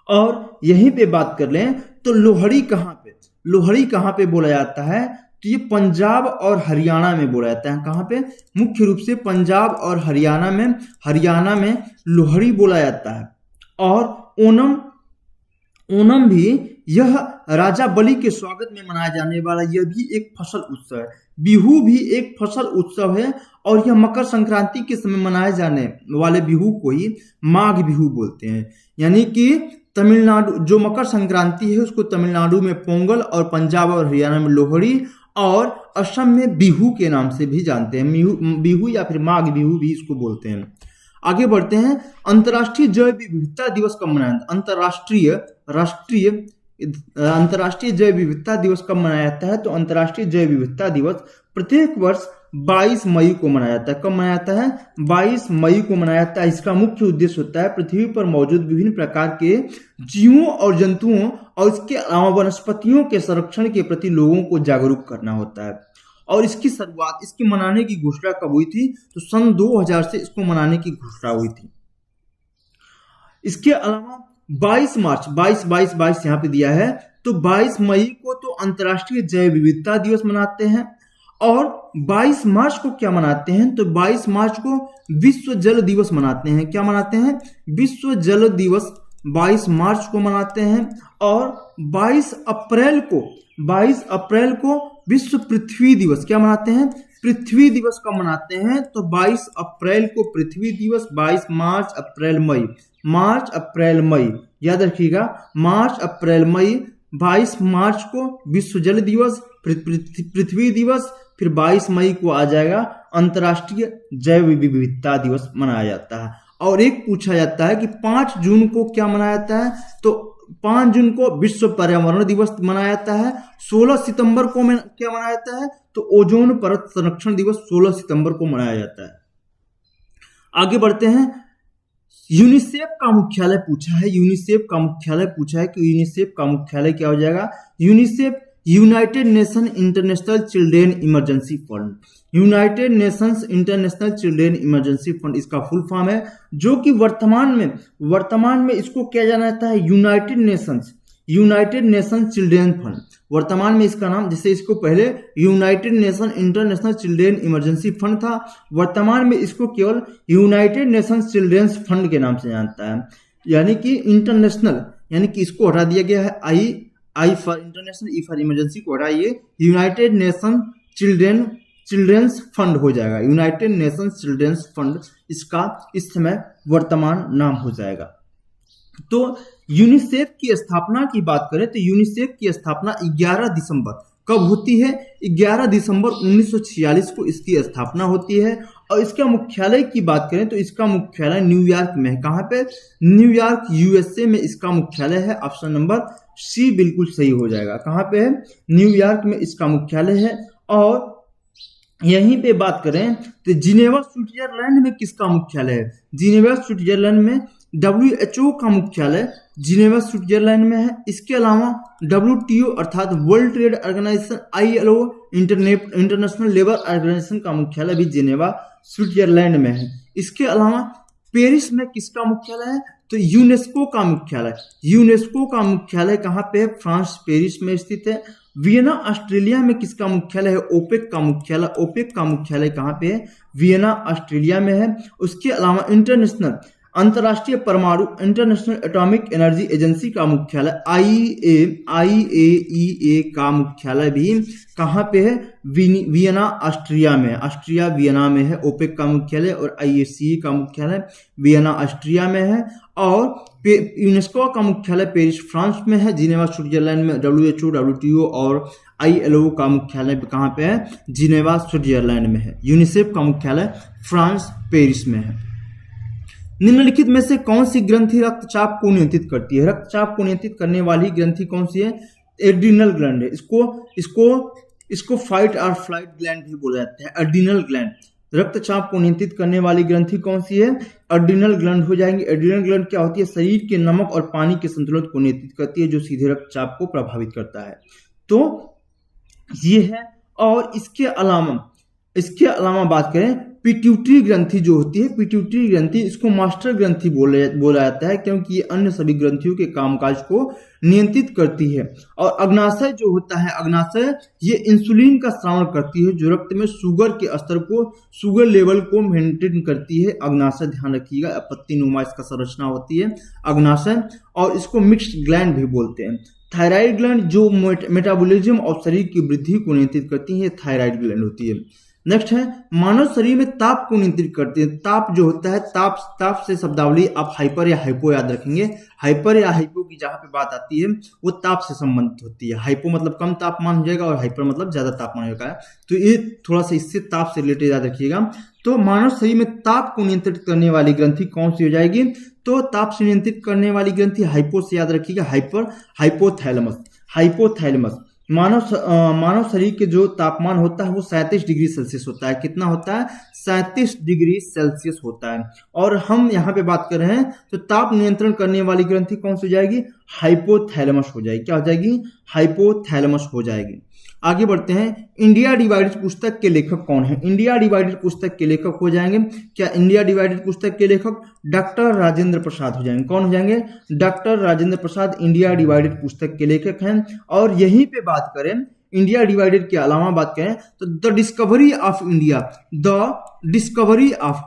और यहीं पे बात कर लें तो लोहड़ी कहाँ पे बोला जाता है? तो ये पंजाब और हरियाणा में बोला जाता है। कहाँ पे? मुख्य रूप से पंजाब और हरियाणा में लोहड़ी बोला जाता है। और ओणम भी यह राजा बलि के स्वागत में मनाया जाने वाला यह भी एक फसल उत्सव है। बिहू भी एक फसल उत्सव है और यह मकर संक्रांति के समय मनाए जाने वाले बिहू को ही माघ बिहू बोलते हैं। यानी कि तमिलनाडु जो मकर संक्रांति है उसको तमिलनाडु में पोंगल और पंजाब और हरियाणा में लोहड़ी और असम में बिहू के नाम से भी जानते हैं। बिहू या फिर माघ बिहू भी इसको बोलते हैं। आगे बढ़ते हैं। अंतर्राष्ट्रीय जैव विविधता दिवस कब मनाया जाता है? अंतर्राष्ट्रीय जैव विविधता दिवस कब मनाया जाता है? तो अंतर्राष्ट्रीय जैव विविधता दिवस प्रत्येक वर्ष 22 मई को मनाया जाता है। कब मनाया जाता है? 22 मई को मनाया जाता है। इसका मुख्य उद्देश्य होता है पृथ्वी पर मौजूद विभिन्न प्रकार के जीवों और जंतुओं और इसके अलावा वनस्पतियों के संरक्षण के प्रति लोगों को जागरूक करना होता है। और इसकी शुरुआत, इसकी मनाने की घोषणा कब हुई थी? तो सन 2000 से इसको मनाने की घोषणा हुई थी। इसके अलावा 22 यहाँ पे दिया है, तो 22 मई को तो अंतर्राष्ट्रीय जैव विविधता दिवस मनाते हैं और 22 मार्च को क्या मनाते हैं? तो 22 मार्च को विश्व जल दिवस मनाते हैं। क्या मनाते हैं? विश्व जल दिवस 22 मार्च को मनाते हैं। और 22 अप्रैल को विश्व पृथ्वी दिवस क्या मनाते हैं? पृथ्वी दिवस कब मनाते हैं? तो 22 अप्रैल को पृथ्वी दिवस, 22 मार्च अप्रैल मई, याद रखिएगा, मार्च अप्रैल मई। 22 मार्च को विश्व जल दिवस, पृथ्वी दिवस, फिर 22 मई को आ जाएगा अंतर्राष्ट्रीय जैव विविधता दिवस मनाया जाता है। और एक पूछा जाता है कि 5 जून को क्या मनाया जाता है? तो 5 जून को विश्व पर्यावरण दिवस मनाया जाता है। 16 सितंबर को क्या मनाया जाता है? तो ओजोन परत संरक्षण दिवस 16 सितंबर को मनाया जाता है। आगे बढ़ते हैं। यूनिसेफ का मुख्यालय पूछा है कि यूनिसेफ का मुख्यालय क्या हो जाएगा? UNICEF United nation international children emergency fund, United Nations international children emergency fund इसका फुल फॉर्म है, जो कि वर्तमान में इसको क्या जाना जाता है? United nation children fund. वर्तमान में इसका नाम, जैसे इसको पहले United nation international children emergency fund था, वर्तमान में इसको केवल यूनाइटेड नेशन चिल्ड्रेन्स फंड के नाम से जानता है। यानी कि इंटरनेशनल, यानी कि इसको हटा दिया गया है, I for international, E for emergency को हटाइए, यूनाइटेड नेशन चिल्ड्रेन्स फंड हो जाएगा। यूनाइटेड नेशन चिल्ड्रेन्स फंड इसका इस समय वर्तमान नाम हो जाएगा। तो यूनिसेफ की स्थापना की बात करें तो यूनिसेफ की स्थापना 11 दिसंबर कब होती है? 11 दिसंबर 1946 को इसकी स्थापना होती है। और इसका मुख्यालय की बात करें तो इसका मुख्यालय न्यूयॉर्क में है। कहाँ पे? न्यूयॉर्क, यूएसए में इसका मुख्यालय है। ऑप्शन नंबर सी बिल्कुल सही हो जाएगा। कहाँ पे है? न्यूयॉर्क में इसका मुख्यालय है। और यहीं पे बात करें तो जिनेवा स्विट्जरलैंड में किसका मुख्यालय है? जिनेवा स्विट्जरलैंड में WHO का मुख्यालय जिनेवा स्विट्जरलैंड में है। इसके अलावा WTO अर्थात world trade organisation, ILO international labour organisation का मुख्यालय भी जिनेवा स्विट्जरलैंड में है। इसके अलावा पेरिस में किसका मुख्यालय है? तो यूनेस्को का मुख्यालय कहाँ पे है? फ्रांस, पेरिस में स्थित है। वियना ऑस्ट्रेलिया में किसका मुख्यालय है? ओपेक का मुख्यालय कहाँ पे है? वियना ऑस्ट्रेलिया में है। उसके अलावा अंतर्राष्ट्रीय परमाणु इंटरनेशनल एटॉमिक एनर्जी एजेंसी का मुख्यालय IAEA का मुख्यालय भी कहाँ पे है? वियना ऑस्ट्रिया वियना में है ओपेक का मुख्यालय। और IACA का मुख्यालय वियना ऑस्ट्रिया में है। और यूनेस्को का मुख्यालय पेरिस, फ्रांस में है। जिनेवा स्विट्जरलैंड में WHO, WTO और ILO का मुख्यालय कहाँ पे है? जिनेवा स्विट्जरलैंड में है। यूनिसेफ का मुख्यालय फ्रांस पेरिस में है। निम्नलिखित में से कौन सी ग्रंथि रक्तचाप को नियंत्रित करती है? रक्तचाप को नियंत्रित करने वाली ग्रंथि कौन सी है? एड्रिनल ग्लैंड है। इसको फाइट और फ्लाइट ग्लैंड भी बोला जाता है, एड्रिनल ग्लैंड। रक्तचाप को नियंत्रित करने वाली ग्रंथि कौन सी है? एड्रिनल ग्लैंड हो जाएंगे। एड्रिनल ग्लैंड क्या होती है? शरीर के नमक और पानी के संतुलन को नियंत्रित करती है, जो सीधे रक्तचाप को प्रभावित करता है। तो ये है। और इसके अलावा बात करें, पिट्यूटरी ग्रंथि जो होती है, पिट्यूटरी ग्रंथि, इसको मास्टर ग्रंथि बोला जाता है, क्योंकि ये अन्य सभी ग्रंथियों के कामकाज को नियंत्रित करती है। और अग्नाशय जो होता है, अग्नाशय ये इंसुलिन का स्राव करती है, जो रक्त में शुगर लेवल को मेंटेन करती है। अग्नाशय ध्यान रखिएगा, पत्ती नुमा इसका संरचना होती है अग्नाशय। और इसको मिक्स्ड ग्लैंड भी बोलते हैं। थायराइड ग्लैंड जो मेटाबॉलिज्म और शरीर की वृद्धि को नियंत्रित करती है, थायराइड ग्लैंड होती है। नेक्स्ट है, मानव शरीर में ताप को नियंत्रित करती है। ताप जो होता है, ताप से शब्दावली आप हाइपर या हाइपो याद रखेंगे। हाइपर या हाइपो की जहां पे बात आती है वो ताप से संबंधित होती है। हाइपो मतलब कम तापमान हो जाएगा और हाइपर मतलब ज्यादा तापमान होगा। तो ये थोड़ा सा इससे ताप से रिलेटेड याद रखिएगा। तो मानव शरीर में ताप को नियंत्रित करने वाली ग्रंथि कौन सी हो जाएगी? तो ताप से नियंत्रित करने वाली ग्रंथि हाइपो से याद रखिएगा, हाइपोथैलेमस। मानव शरीर के जो तापमान होता है वो 37 डिग्री सेल्सियस होता है। कितना होता है? 37 डिग्री सेल्सियस होता है। और हम यहाँ पे बात कर रहे हैं तो ताप नियंत्रण करने वाली ग्रंथि कौन सी हो जाएगी? हाइपोथैलेमस हो जाएगी। क्या हो जाएगी? हाइपोथैलेमस हो जाएगी। आगे बढ़ते हैं। इंडिया डिवाइडेड पुस्तक के लेखक कौन है? इंडिया डिवाइडेड पुस्तक के लेखक हो जाएंगे क्या? इंडिया डिवाइडेड पुस्तक के लेखक डॉक्टर राजेंद्र प्रसाद हो जाएंगे। कौन हो जाएंगे? Doctor Rajendra Prasad India divided पुस्तक के लेखक हैं। और यहीं पे बात करें, इंडिया डिवाइडेड के अलावा बात करें तो the discovery of India, the discovery of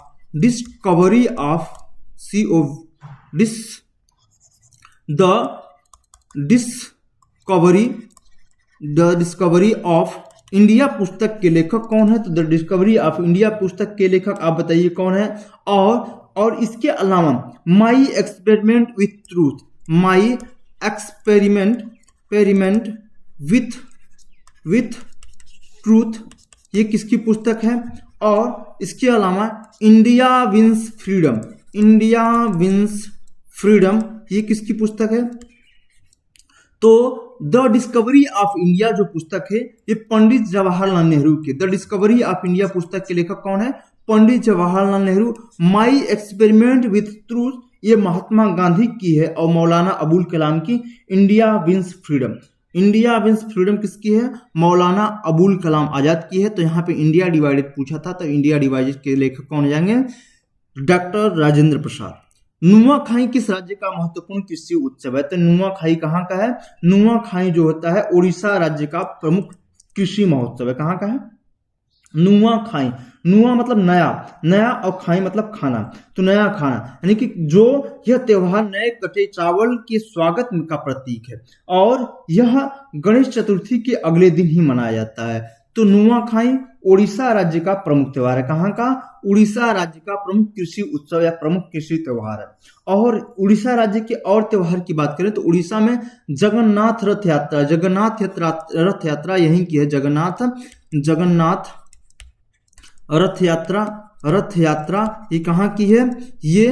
India पुस्तक के लेखक कौन है? तो द डिस्कवरी ऑफ इंडिया पुस्तक के लेखक आप बताइए कौन है? और इसके अलावा माई experiment with truth, my experiment with truth, ये किसकी पुस्तक है? और इसके अलावा इंडिया विंस फ्रीडम, ये किसकी पुस्तक है? तो द डिस्कवरी ऑफ इंडिया जो पुस्तक है ये पंडित जवाहरलाल नेहरू की, द डिस्कवरी ऑफ इंडिया पुस्तक के लेखक कौन है? Pandit Jawaharlal Nehru. My experiment with truth ये महात्मा गांधी की है। और मौलाना अबुल कलाम की India wins freedom, India wins freedom किसकी है? मौलाना अबुल कलाम आजाद की है। तो यहाँ पे इंडिया डिवाइडेड पूछा था, तो इंडिया डिवाइडेड के लेखक कौन हो जाएंगे? डॉक्टर राजेंद्र प्रसाद। नुआखाई किस राज्य का महत्वपूर्ण कृषि उत्सव है? तो नुआखाई कहाँ का है? नुआखाई जो होता है उड़ीसा राज्य का प्रमुख कृषि महोत्सव है। कहाँ का है? नुआखाई। नुआ मतलब नया और खाई मतलब खाना। तो नया खाना यानी कि जो यह त्योहार नए कटे चावल के स्वागत का प्रतीक है। और यह गणेश चतुर्थी के अगले दिन ही मनाया जाता है। तो नुआखाई उड़ीसा राज्य का प्रमुख त्योहार है। कहाँ का? उड़ीसा राज्य का प्रमुख कृषि उत्सव या प्रमुख कृषि त्योहार है। और उड़ीसा राज्य के और त्योहार की बात करें तो उड़ीसा में जगन्नाथ रथ यात्रा यहीं की है। जगन्नाथ रथ यात्रा ये कहाँ की है? ये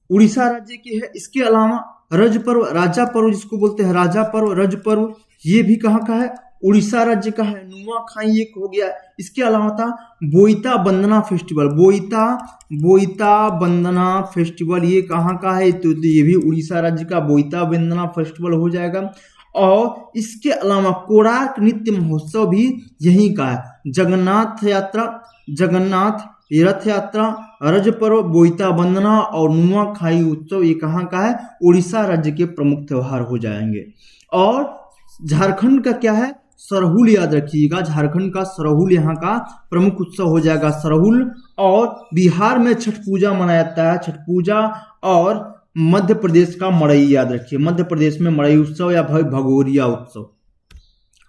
उड़ीसा राज्य की है। इसके अलावा राजा पर्व जिसको बोलते हैं रज पर्व, ये भी कहाँ का है? उड़ीसा राज्य का है। नुआखाई एक हो गया। इसके अलावा था बोईता बंदना फेस्टिवल, बोईता बंदना फेस्टिवल ये कहाँ का है? तो ये भी उड़ीसा राज्य का बोईता बंदना फेस्टिवल हो जाएगा। और इसके अलावा कोणार्क नृत्य महोत्सव भी यहीं का है। जगन्नाथ रथ यात्रा, रज पर्व, बोईता बंदना और नुआखाई उत्सव ये कहाँ का है? उड़ीसा राज्य के प्रमुख त्योहार हो जाएंगे। और झारखंड का क्या है? सरहुल याद रखिएगा। झारखंड का सरहुल यहाँ का प्रमुख उत्सव हो जाएगा, सरहुल। और बिहार में छठ पूजा मनाया जाता है, छठ पूजा। और मध्य प्रदेश का मड़ई याद रखिए, मध्य प्रदेश में मड़ई उत्सव या भगोरिया उत्सव।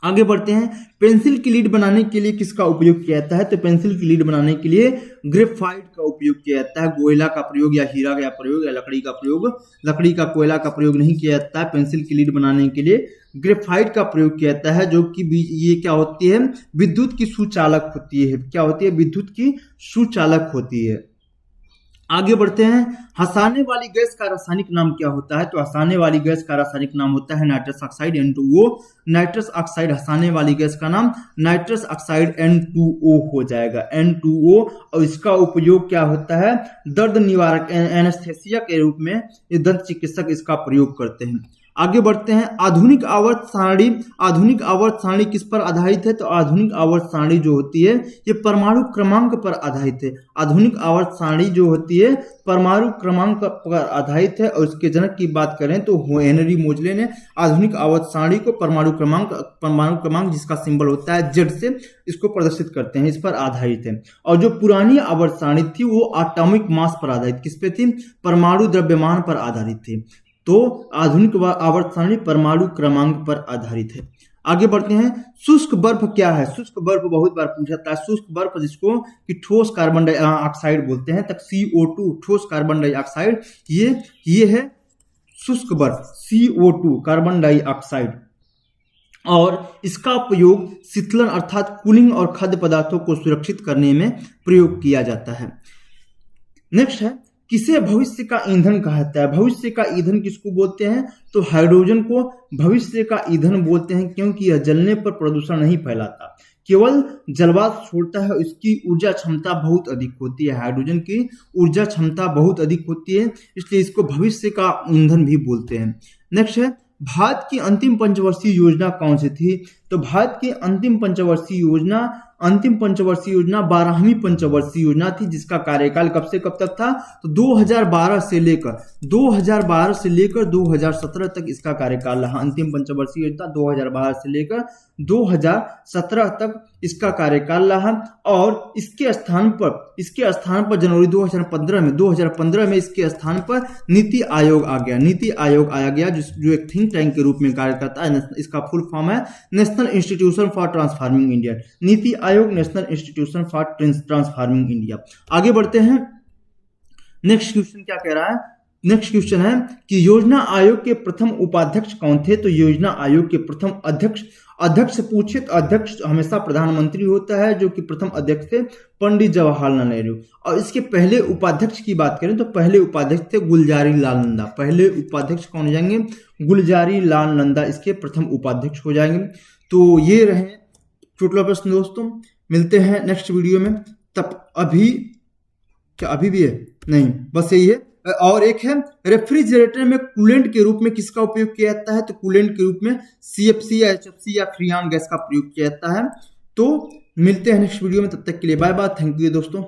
आगे बढ़ते हैं, पेंसिल की लीड बनाने के लिए किसका उपयोग किया जाता है? तो पेंसिल की लीड बनाने के लिए ग्रेफाइट का उपयोग किया जाता है। कोयला का प्रयोग या हीरा का प्रयोग या लकड़ी का प्रयोग, लकड़ी का कोयला का प्रयोग नहीं किया जाता है। पेंसिल की लीड बनाने के लिए ग्रेफाइट का प्रयोग किया जाता है, जो कि ये क्या होती है? विद्युत की सुचालक होती है। क्या होती है? विद्युत की सुचालक होती है। आगे बढ़ते हैं, हंसाने वाली गैस का रासायनिक नाम क्या होता है? तो हंसाने वाली गैस का रासायनिक नाम होता है nitrous oxide N2O। Nitrous oxide, हंसाने वाली गैस का नाम नाइट्रस ऑक्साइड N2O हो जाएगा, N2O। और इसका उपयोग क्या होता है? दर्द निवारक एनेस्थेसिया के रूप में ये दंत चिकित्सक इसका प्रयोग करते हैं। आगे बढ़ते हैं, आधुनिक आवर्त सारणी। आधुनिक आवर्त सारणी किस पर आधारित है? तो आधुनिक आवर्त सारणी जो होती है ये परमाणु क्रमांक पर आधारित है। आधुनिक आवर्त सारणी जो होती है परमाणु क्रमांक पर आधारित है। और इसके जनक की बात करें तो हेनरी मोजले ने आधुनिक आवर्त सारणी को परमाणु क्रमांक जिसका सिंबल होता है Z से, इसको प्रदर्शित करते हैं, इस पर आधारित है। और जो पुरानी आवर्त सारणी थी वो एटॉमिक मास पर आधारित, किस पे थी? परमाणु द्रव्यमान पर आधारित थी। तो आधुनिक आवर्त सारणी परमाणु क्रमांक पर आधारित है। आगे बढ़ते हैं, शुष्क बर्फ क्या है? शुष्क बर्फ बहुत बार पूछा जाता है। शुष्क बर्फ जिसको कि ठोस कार्बन डाइऑक्साइड बोलते हैं, तक CO2 ठोस कार्बन डाइऑक्साइड, ये है शुष्क बर्फ, CO2 कार्बन डाइऑक्साइड। और इसका उपयोग शीतलन अर्थात कूलिंग और खाद्य पदार्थों को सुरक्षित करने में प्रयोग किया जाता है। नेक्स्ट है, किसे भविष्य का ईंधन कहा जाता है? भविष्य का ईंधन किसको बोलते हैं? तो हाइड्रोजन को भविष्य का ईंधन बोलते हैं, क्योंकि यह जलने पर प्रदूषण नहीं फैलाता, केवल जलवाष्प छोड़ता है। इसकी ऊर्जा क्षमता बहुत अधिक होती है, हाइड्रोजन की ऊर्जा क्षमता बहुत अधिक होती है, इसलिए इसको भविष्य का ईंधन भी बोलते हैं। नेक्स्ट है, भारत की अंतिम पंचवर्षीय योजना कौन सी थी? तो भारत की अंतिम पंचवर्षीय योजना 12वीं पंचवर्षीय योजना थी, जिसका कार्यकाल कब से कब तक था? तो 2012 से लेकर 2017 तक इसका कार्यकाल रहा। अंतिम पंचवर्षीय योजना 2012 से लेकर 2017 तक इसका कार्यकाल रहा। और इसके स्थान पर जनवरी 2015 में इसके स्थान पर नीति आयोग आ गया, जो एक थिंक टैंक के रूप में कार्य करता है। इसका फुल फॉर्म है national institution for transforming India, NITI Aayog, national institution for transforming India. आगे बढ़ते हैं, नेक्स्ट क्वेश्चन क्या कह रहा है? नेक्स्ट क्वेश्चन है कि योजना आयोग के प्रथम उपाध्यक्ष कौन थे? तो योजना आयोग के प्रथम अध्यक्ष पूछे तो अध्यक्ष हमेशा प्रधानमंत्री होता है, जो कि प्रथम अध्यक्ष थे पंडित जवाहरलाल नेहरू। और इसके पहले उपाध्यक्ष की बात करें तो पहले उपाध्यक्ष थे गुलजारी लाल नंदा। पहले उपाध्यक्ष कौन हो जाएंगे? गुलजारी लाल नंदा इसके प्रथम उपाध्यक्ष हो जाएंगे। तो ये रहे टोटल प्रश्न दोस्तों, मिलते हैं नेक्स्ट वीडियो में। तब अभी भी है? नहीं, बस यही है। और एक है, रेफ्रिजरेटर में कूलेंट के रूप में किसका उपयोग किया जाता है? तो कूलेंट के रूप में CFC या HFC या फ्रीऑन गैस का प्रयोग किया जाता है। तो मिलते हैं नेक्स्ट वीडियो में, तब तक के लिए बाय बाय, थैंक यू दोस्तों।